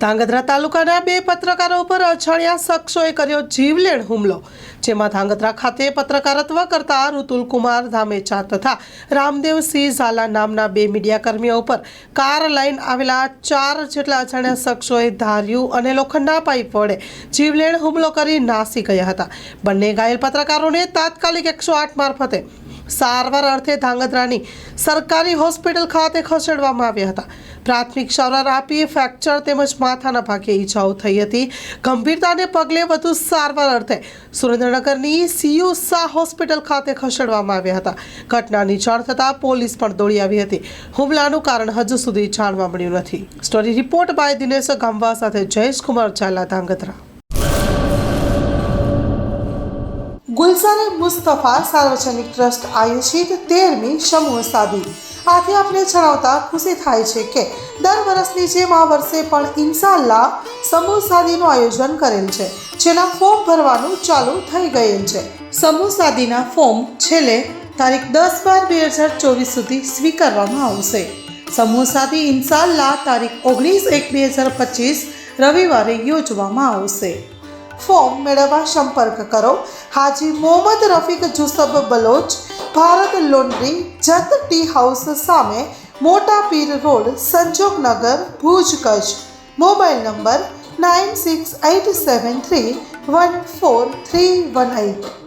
ધાંગધ્રા તાલુકાના બે પત્રકારો પર અજાણ્યા શખ્સોએ કર્યો જીવલેણ હુમલો, જેમાં ધાંગધ્રા ખાતે પત્રકારત્વ કરતા ઋતુલકુમાર ધામેચા તથા રામદેવસિંહ ઝાલા નામના બે મીડિયાકર્મીઓ ઉપર કાર લઈને આવેલા 4 જેટલા અજાણ્યા શખ્સોએ ધાર્યું અને લોખંડના પાઇપ વડે જીવલેણ હુમલો કરી નાસી ગયા હતા। બંને ઘાયલ પત્રકારોને તાત્કાલિક 108 મારફતે સારવાર અર્થે ધાંગધ્રાની સરકારી હોસ્પિટલ ખાતે ખસેડવામાં આવ્યા હતા। પ્રાથમિક સારવાર આપી ફ્રેક્ચર તેમજ માથાના ભાગે ઈજાઓ થઈ હતી। ગંભીરતાને પગલે વધુ સારવાર અર્થે સુરેન્દ્રનગરની સીયુ શાહ હોસ્પિટલ ખાતે ખસેડવામાં આવ્યા હતા। ઘટનાની જાણ થતાં પોલીસ પણ દોડી આવી હતી। હુમલાનું કારણ હજુ સુધી જાણવા મળ્યું નથી। સ્ટોરી રિપોર્ટ બાય દિનેશ ગામવા સાથે જયેશ કુમાર ઝાલા, ધાંગધ્રા। ગુલઝાર મુસ્તફા સાર્વજનિક ટ્રસ્ટ આયોજિત 13મી સમૂહ શાદી। આથી આપણે જણાવતા ખુશી થાય છે કે દર વર્ષની જેમ આ વર્ષે પણ ઇન્શાઅલ્લાહ સમૂહ શાદીનું આયોજન કરેલ છે, જેના ફોર્મ ભરવાનું ચાલુ થઈ ગયેલ છે। સમૂહ શાદીના ફોર્મ છેલ્લે તારીખ 10/12/2024 સુધી સ્વીકારવામાં આવશે। સમૂહ શાદી ઇન્શાઅલ્લાહ તારીખ 19/1/2025 રવિવારે યોજવામાં આવશે। ફોર્મ મેળવવા સંપર્ક કરો Haji Mohammad Rafiq Jusab Baloch, Bharat laundry, Jat tea house સામે, Mota Pir road, Sanjognagar, Bhuj, Kutch. Mobile number 9687314318।